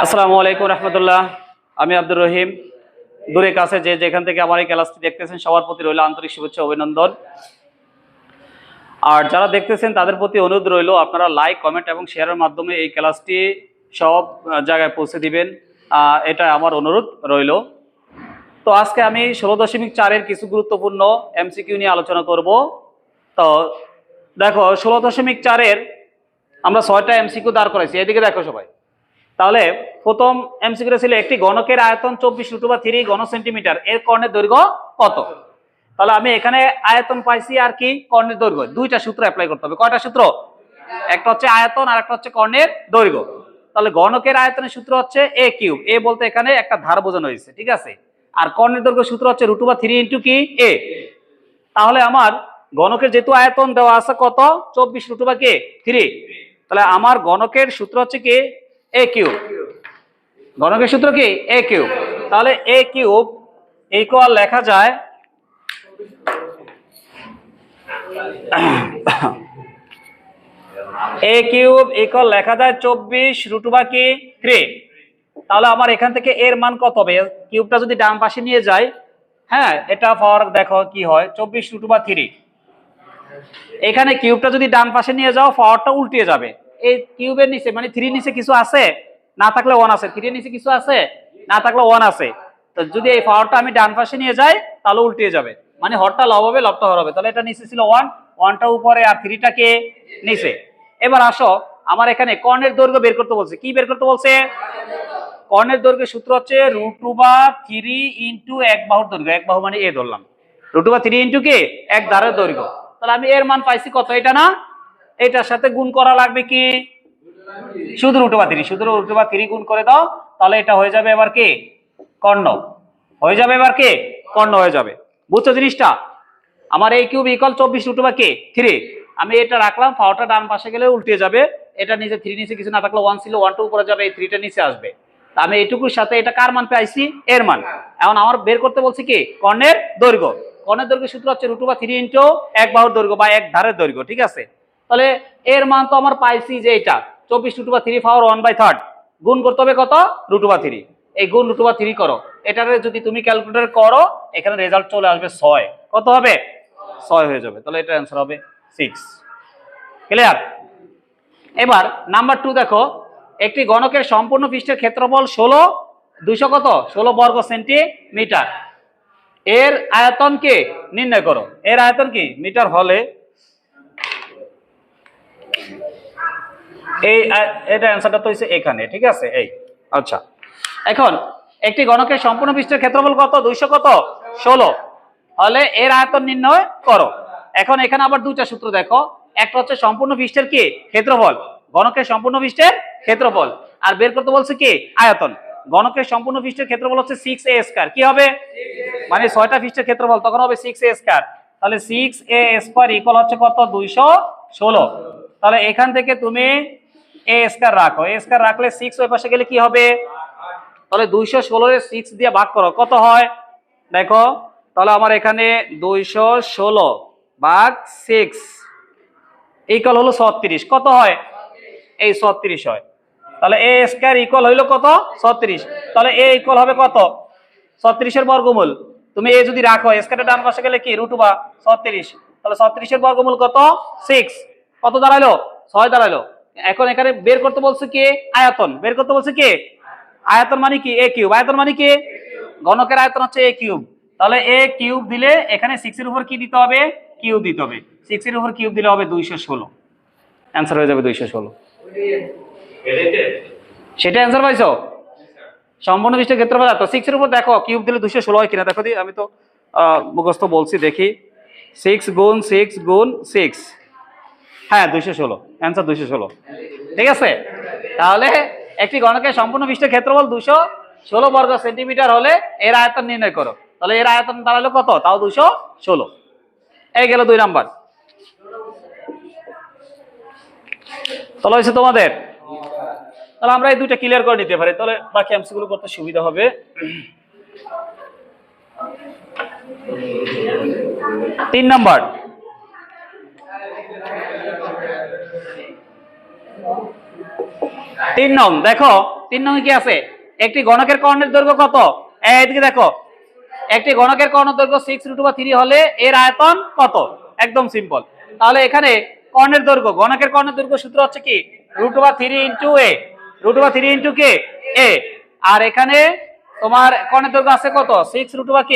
আসসালামু আলাইকুম রহমতুল্লাহ। আমি আব্দুর রহিম। দূরে কাছে যে যেখান থেকে আমার এই ক্লাসটি দেখতেছেন সবার প্রতি রইল আন্তরিক শুভেচ্ছা অভিনন্দন। আর যারা দেখতেছেন তাদের প্রতি অনুরোধ রইল আপনারা লাইক কমেন্ট এবং শেয়ারের মাধ্যমে এই ক্লাসটি সব জায়গায় পৌঁছে দিবেন, এটা আমার অনুরোধ রইল। তো আজকে আমি 16.4-এর কিছু গুরুত্বপূর্ণ এমসিকিউ নিয়ে আলোচনা করব। তো দেখো 16.4-এর আমরা 6টা এমসিকিউ দাঁড় করাইছি, এদিকে দেখো সবাই। তাহলে প্রথম এমসিকিউ ছিল একটি ঘনকের আয়তন 24√3 ঘন সেন্টিমিটার, এর কর্ণের দৈর্ঘ্য কত? তাহলে আমি এখানে আয়তন পাইছি আর কি কর্ণের দৈর্ঘ্য, দুইটা সূত্র অ্যাপ্লাই করতে হবে। কয়টা সূত্র? একটা হচ্ছে আয়তন আর একটা হচ্ছে কর্ণের দৈর্ঘ্য। তাহলে ঘনকের আয়তনের সূত্র হচ্ছে a কিউব, এ বলতে এখানে একটা ধার বোঝানো হয়েছে, ঠিক আছে। আর কর্ণের দৈর্ঘ্য সূত্র হচ্ছে √3 ইন্টু কি a। তাহলে আমার ঘনকের যেহেতু আয়তন দেওয়া আছে কত 24√3, তাহলে আমার ঘনকের সূত্র হচ্ছে কি a কিউব। ঘনকের সূত্র কি a কিউব। তাহলে a কিউব ইকুয়াল লেখা যায় a কিউব ইকুয়াল লেখা যায় 24√3। তাহলে আমার এখান থেকে এর মান কত হবে? কিউবটা যদি ডান পাশে নিয়ে যাই, হ্যাঁ এটা পাওয়ার দেখো কি হয় 24√3। এখানে কিউবটা যদি ডান পাশে নিয়ে যাও পাওয়ারটা উল্টে যাবে। এই কিউবের নিচে মানে 3 নিচে কিছু আছে, না থাকলে 1 আছে। 3 এর নিচে কিছু আছে, না থাকলে 1 আছে। তো যদি এই পাওয়ারটা আমি ডান পাশে নিয়ে যাই তাহলে উল্টে যাবে, মানে হরটা লব হবে লবটা হর হবে। তাহলে এটা নিচে ছিল 1, 1টা উপরে আর 3টা কে নিচে। এবার আসো আমার এখানে কর্ণের দৈর্ঘ্য বের করতে বলছে। কি বের করতে বলছে? কর্ণের দৈর্ঘ্যের সূত্র হচ্ছে √3 ইন্টু এক বাহুর দৈর্ঘ্য। এক বাহু মানে এ ধরলাম, √3 ইন্টু কি এক ধারের দৈর্ঘ্য। তাহলে আমি এর মান পাইছি কত? এটা না, এটার সাথে গুণ করা লাগবে কি শুধু √3, শুধু √3 গুণ করে দাও, তাহলে এটা হয়ে যাবে এবার কি কর্ণ হয়ে যাবে। এবার কি কর্ণ হয়ে যাবে। বুঝছো জিনিসটা? আমার a কিউব ইকুয়াল 24√3। আমি এটা রাখলাম, পাওয়ারটা ডান পাশে গেলে উল্টে যাবে। এটা নিচে 3 নিচে কিছু না থাকলে 1 ছিল, 1টা উপরে যাবে, এই 3টা নিচে আসবে। তা আমি এইটুকুর সাথে এটা কার মান পাইছি? এর মান। এখন আমার বের করতে বলছি কি কর্ণের দৈর্ঘ্য। কর্ণের দৈর্ঘ্য সূত্র হচ্ছে √3 ইন্টু এক বাহুর দৈর্ঘ্য বা এক ধারের দৈর্ঘ্য, ঠিক আছে। তাহলে এর মান তো আমার পাইছি যে এটা 24√3 পাওয়ার 1/3 গুণ করতে হবে কত? √3। এই গুণ √3 করো, এটারে যদি তুমি ক্যালকুলেটর করো এখানে রেজাল্ট চলে আসবে 6। কত হবে? 6 হয়ে যাবে। তাহলে এটা অ্যান্সার হবে 6। ক্লিয়ার? এবার নাম্বার 2 দেখো, একটি ঘনকের সম্পূর্ণ পৃষ্ঠের ক্ষেত্রফল 200 কত 16 বর্গ সেন্টিমিটার, এর আয়তন কে নির্ণয় করো। এর আয়তন কি মিটার হলে এই এটা অ্যান্সারটা তো হইছে এখানে, ঠিক আছে। এই আচ্ছা, এখন একটি ঘনকের সম্পূর্ণ পৃষ্ঠের ক্ষেত্রফল কত 200 কত 16, তাহলে এর আয়তন নির্ণয় করো। এখন এখানে আবার দুইটা সূত্র দেখো, একটা হচ্ছে সম্পূর্ণ পৃষ্ঠের কি ক্ষেত্রফল, ঘনকের সম্পূর্ণ পৃষ্ঠের ক্ষেত্রফল, আর বের করতে বলছে কি আয়তন। ঘনকের সম্পূর্ণ পৃষ্ঠের ক্ষেত্রফল হচ্ছে 6a²। কি হবে? মানে 6টা পৃষ্ঠের ক্ষেত্রফল, তখন হবে 6a²। তাহলে 6a² ইকুয়াল হচ্ছে কত 216। তাহলে এখান থেকে তুমি a² রাখো, a² রাখলে 6 ওই পাশে গেলে কি হবে? তাহলে 216 এর 6 দিয়ে ভাগ করো, কত হয় দেখো। তাহলে আমার এখানে 216 ভাগ 6 ইকুয়াল হলো 36। কত হয়? এই 36 হয়। তাহলে a² ইকুয়াল হইলো কত 36। তাহলে a ইকুয়াল হবে কত 36 এর বর্গমূল। তুমি a যদি রাখো, a² ডান পাশে গেলে কি √36। তাহলে 36 এর বর্গমূল কত 6। কত দাঁড়ালো? 6 দাঁড়ালো। এখন এখানে বের করতে বলছে কি আয়তন। বের করতে বলছে কি আয়তন মানে কি a কিউব। আয়তন মানে কি ঘনকের আয়তন হচ্ছে a কিউব। তাহলে a কিউব দিলে এখানে 6 এর উপর কি দিতে হবে? কিউব দিতে হবে। 6 এর উপর কিউব দিলে হবে 216। অ্যান্সার হয়ে যাবে 216। সেটা অ্যান্সার পাইছো? সম্পূর্ণ পৃষ্ঠের ক্ষেত্রফল এত, 6 এর উপর দেখো কিউব দিলে 216 হয় কিনা দেখো দি। আমি তো মুখস্থ বলছি, দেখি 6 গুণ 6 গুণ 6, হ্যাঁ 216। অ্যান্সার 216, ঠিক আছে। তাহলে একটি ঘনকের সম্পূর্ণ পৃষ্ঠের ক্ষেত্রফল 216 বর্গ সেন্টিমিটার হলে এর আয়তন নির্ণয় করো। তাহলে এর আয়তন দাঁড়ালো কত? তাও 216। এই গেল 2 নাম্বার। তাহলে হয়েছে তোমাদের। তাহলে আমরা এই দুইটা ক্লিয়ার করে নিতে পারি, তাহলে বাকি এমসিগুলো করতে সুবিধা হবে। 3 নাম্বার, 3 নং দেখো, 3 নং কি আছে, একটি গণকের কর্ণের দৈর্ঘ্য কত, এইদিকে দেখো, একটি গণকের কর্ণ দৈর্ঘ্য 6√3 হলে এর আয়তন কত, একদম সিম্পল। তাহলে এখানে কর্ণের দৈর্ঘ্য, গণকের কর্ণের দৈর্ঘ্য সূত্র হচ্ছে কি √3 into a, √3 into K a, আর এখানে তোমার কর্ণের দৈর্ঘ্য আছে কত 6√k,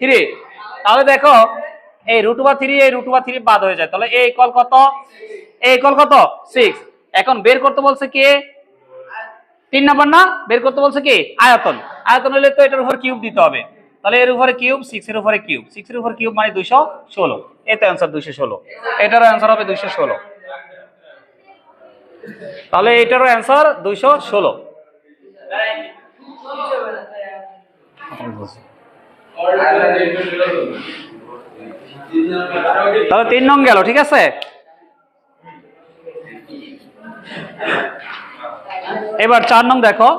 3। তাহলে দেখো এই √3 এই √3 বাদ হয়ে যায়, তাহলে a ইকুয়াল কত, a ইকুয়াল কত 6। এখন বের করতে বলছে কি 3 নাম্বার না, বের করতে বলছে কি আয়তন, আয়তন হলে তো এটার উপর কিউব দিতে হবে, তাহলে এর উপরে কিউব, 6 এর উপরে কিউব, 6 এর উপর কিউব মানে 216, এতে आंसर 216, এটারও आंसर হবে 216, তাহলে এটারও आंसर 216। তাহলে 3 নং গেল, ঠিক আছে। এবার 4 নং দেখো,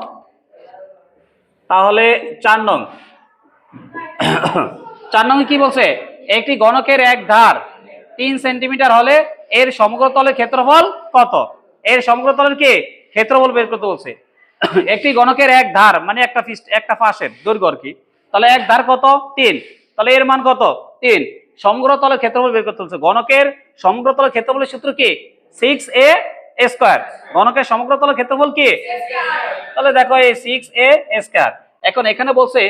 তাহলে 4 নং 4 নং কি বলছে, একটি গণকের এক ধার 3 সেন্টিমিটার হলে এর সমগ্র তলের ক্ষেত্রফল কত, এর সমগ্র তলের কি ক্ষেত্রফল বের করতে বলছে। একটি গণকের এক ধার মানে একটা পাশের দৈর্ঘ্য আর কি, তাহলে এক ধার কত 3, তাহলে এর মান কত 3, সমগ্র তলের ক্ষেত্রফল বের করতে বলছে। গণকের সমগ্র তলের ক্ষেত্রফলের সূত্র কি 6a স্কয়ার, গণকের সমগ্র তলের ক্ষেত্রফল কি, তাহলে দেখো এই 6a স্কয়ার। এখন এখানে বলছে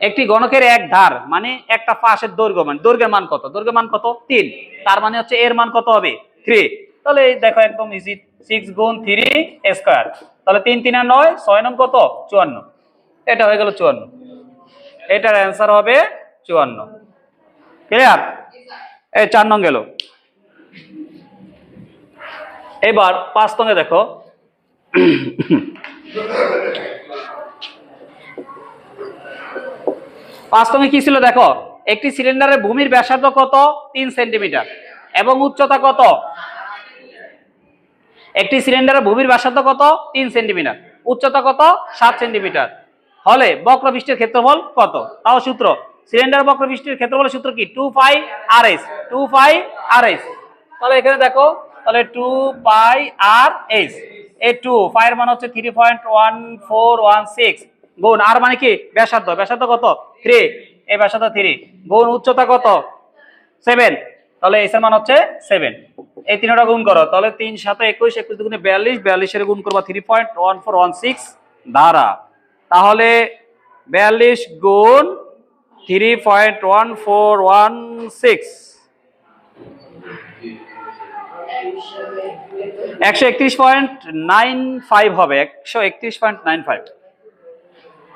একটি গণকের এক ধার মানে একটা পাশের দৈর্ঘ্য, মানে দৈর্ঘ্যের মান কত, দৈর্ঘ্যের মান কত 3, তার মানে হচ্ছে এর মান কত হবে 3। তাহলে এই দেখো একদম ইজি, 6 গুণ 3 স্কয়ার, তাহলে 3 3 আর 9, 6 নং কত 54, এটা হয়ে গেল 54, এটার आंसर হবে 54। ক্লিয়ার, এই 4 নং গেল। এবার 5 নং এ দেখো, 5 নং এ কি ছিল দেখো, একটি সিলিন্ডারের ভূমির ব্যাসার্ধ কত 3 সেন্টিমিটার এবং উচ্চতা কত, একটি সিলিন্ডারের ভূমির ব্যাসার্ধ কত 3 সেন্টিমিটার, উচ্চতা কত 7 সেন্টিমিটার হলে বক্রপৃষ্ঠের ক্ষেত্রফল কত। তাও সূত্র, সিলিন্ডার বক্রপৃষ্ঠের ক্ষেত্রফলের সূত্র কি 2 পাই rs, 2 পাই rs। তাহলে এখানে দেখো, তাহলে 2 পাই rs, এই 2 পাই এর মান হচ্ছে 3.1416 গুণ আর মানে কি ব্যাসার্ধ, ব্যাসার্ধ কত 3, এই ব্যাসার্ধ 3 গুণ উচ্চতা কত 7, তাহলে এস এর মান হচ্ছে 7, এই তিনটা গুণ করো, তাহলে 3 7 21, 21 দুগুণে 42, 42 এর গুণ করবা 3.1416 দ্বারা, তাহলে 42 গুণ 3.1416 131.95 হবে, 131.95,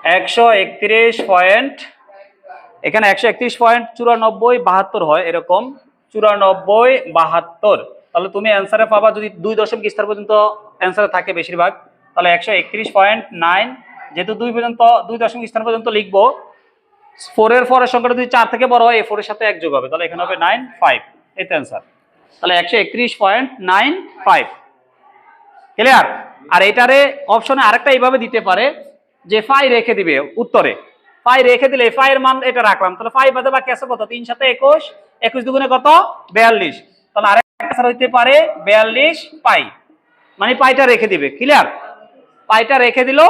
131. এখানে 131.9472 হয়, এরকম 9472। তাহলে তুমি অ্যান্সারে পাবা, যদি 2 দশমিক স্থান পর্যন্ত অ্যান্সারে থাকে বেশিরভাগ, তাহলে 131.9, যেহেতু 2 পর্যন্ত 2 দশমিক স্থান পর্যন্ত লিখবো, 4 এর পরের সংখ্যাটা যদি 4 থেকে বড় হয় এই 4 এর সাথে 1 যোগ হবে, তাহলে এখানে হবে 95, এই তো অ্যান্সার। তাহলে 131.95, ক্লিয়ার। আর এটারে অপশনে আরেকটা এইভাবে দিতে পারে যে ফাই রেখে দিবে উত্তরে, ফাই রেখে দিলে ফাইয়ের মান এটা রাখলাম, তাহলে ফাই বাদে বাকি আছে কত 3 7 21, 21 দুগুণে কত 42, তাহলে আরেকটা आंसर হইতে পারে 42 পাই, মানে পাইটা রেখে দিবে, ক্লিয়ার। পাইটা রেখে দিলো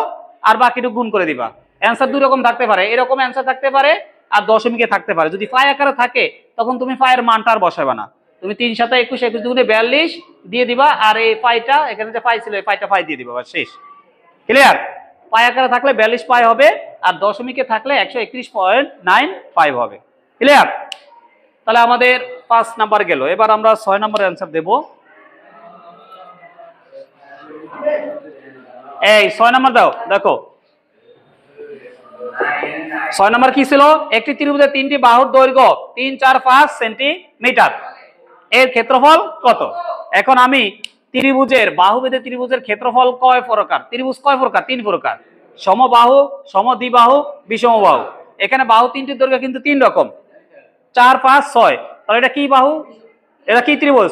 আর বাকিটুকু গুণ করে দিবা। অ্যান্সার দুই রকম থাকতে পারে, এরকম অ্যান্সার থাকতে পারে আর দশমিকে থাকতে পারে। যদি পাই আকারে থাকে তখন তুমি পাইয়ের মানটা আর বসাবে না, তুমি 3 7 21, 21 দুগুণে 42 দিয়ে দিবা, আর এই পাইটা এখানে যে পাই ছিল এই পাইটা পাই দিয়ে দিবা, বাস শেষ, ক্লিয়ার। পাই আকারে থাকলে 42 পাই হবে, আর দশমিকে থাকলে 131.95 হবে, ক্লিয়ার। তাহলে আমাদের 5 নাম্বার গেল। এবার আমরা 6 নম্বরের অ্যান্সার দেব। এই 6 নাম্বার দাও, দেখো 6 নাম্বার কি ছিল, একটি ত্রিভুজের 3টি বাহুর দৈর্ঘ্য 3 4 5 সেন্টিমিটার, এর ক্ষেত্রফল কত। এখন আমি ত্রিভুজের বাহুভেদে ত্রিভুজের ক্ষেত্রফল কয় প্রকার, ত্রিভুজ কয় প্রকার, 3 প্রকার, সমবাহু, সমদ্বিবাহু, বিষমবাহু। এখানে বাহু 3টির দৈর্ঘ্য কিন্তু 3 রকম, 4 5 6, তাহলে এটা কি বাহু, এটা কি ত্রিভুজ,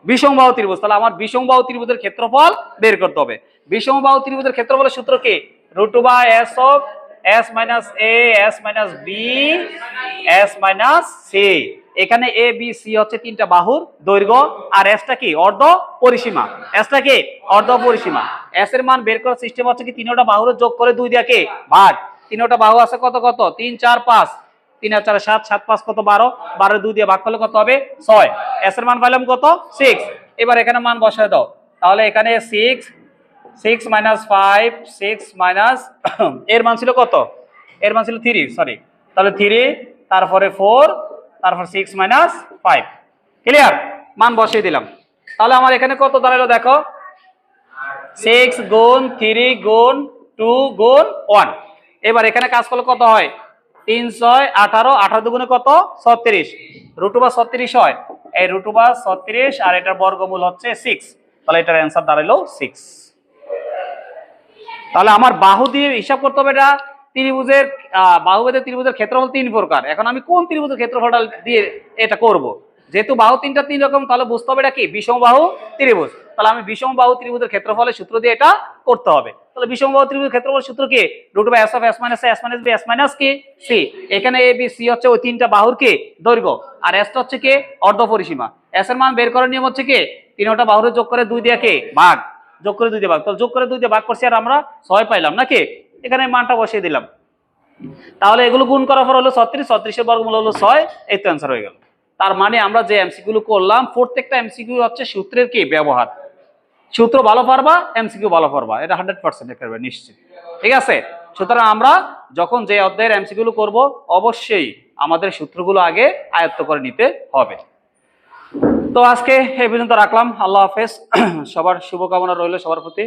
বিষমবাহু ত্রিভুজ। তাহলে আমার বিষমবাহু ত্রিভুজের ক্ষেত্রফল বের করতে হবে। বিষমবাহু ত্রিভুজের ক্ষেত্রফলের সূত্র কি, √s of s - a s - b s - c, এখানে এ বি সি হচ্ছে তিনটা বাহুর দৈর্ঘ্য, আর এসটা কি অর্ধ পরিসীমা, এসটা কি অর্ধ পরিসীমা। এস এর মান বের করার সিস্টেম হচ্ছে কি তিনটা বাহুর যোগ করে 2 দিয়ে কে ভাগ, তিনটা বাহু আছে কত কত 3 4 5, 3 আর 4 7, 7 5 কত 12, 12 2 দিয়ে ভাগ করলে কত হবে 6। এস এর মান পাইলাম কত 6। এবার এখানে মান বসায় দাও, তাহলে এখানে 6 মাইনাস 5, 6 মাইনাস এর মান ছিল কত, এর মান ছিল 3, সরি, তাহলে 3 তারপরে 4 তারপর 6 মাইনাস 5, ক্লিয়ার, মান বসিয়ে দিলাম। তাহলে আমার এখানে কত দাঁড়ালো দেখো, 6 গুণ 3 গুণ 2 গুণ 1। এবার এখানে কাজ করলে কত হয়, 3 6 18, 18 দুগুণে কত 36, রুট ওভার 36 হয়, এই রুট ওভার 36 আর এটার বর্গমূল হচ্ছে 6, তাহলে এটার অ্যান্সার দাঁড়ালো 6। তাহলে আমার বাহু দিয়ে হিসাব করতে হবে, এটা ত্রিভুজের বাহুভেদের ত্রিভুজের ক্ষেত্রফল 3 প্রকার। এখন আমি কোন ত্রিভুজের ক্ষেত্রফলটা দিয়ে এটা করব, যেহেতু বাহু 3 রকম, তাহলে বুঝতে হবে এটা কি বিষমবাহু ত্রিভুজ। তাহলে আমি বিষমবাহু ত্রিভুজের ক্ষেত্রফলের সূত্র দিয়ে এটা করতে হবে। তাহলে বিষমবাহু ত্রিভুজের ক্ষেত্রফলের সূত্র কি, root over S of S minus A S minus B S minus কি সি। এখানে এ বি সি হচ্ছে ওই তিনটা বাহুর কি দৈর্ঘ্য, আর এসটা হচ্ছে কি অর্ধ পরিসীমা। এস এর মান বের করার নিয়ম হচ্ছে কি তিনটা বাহুর যোগ করে 2 দিয়ে কে ভাগ, যোগ করে 2 দিয়ে ভাগ, তাহলে যোগ করে 2 দিয়ে ভাগ করছি আর আমরা 6 পাইলাম নাকি, এখানে মানটা বসিয়ে দিলাম। তাহলে এগুলো গুণ করার পর হলো 36, 36 এর বর্গমূল হলো 6, এই তো অ্যান্সার হয়ে গেল। তার মানে আমরা যে এমসিকিউ গুলো করলাম প্রত্যেকটা এমসিকিউ হচ্ছে সূত্রের কি ব্যবহার, সূত্র ভালো পারবা এমসিকিউ ভালো পারবা, এটা 100% একেবারে নিশ্চিত, ঠিক আছে। সুতরাং আমরা যখন যে অধ্যায়ের এমসিকিউ গুলো করবো অবশ্যই আমাদের সূত্রগুলো আগে আয়ত্ত করে নিতে হবে। তো আজকে এই পর্যন্ত রাখলাম, আল্লাহ হাফেজ, সবার শুভকামনা রইল সবার প্রতি।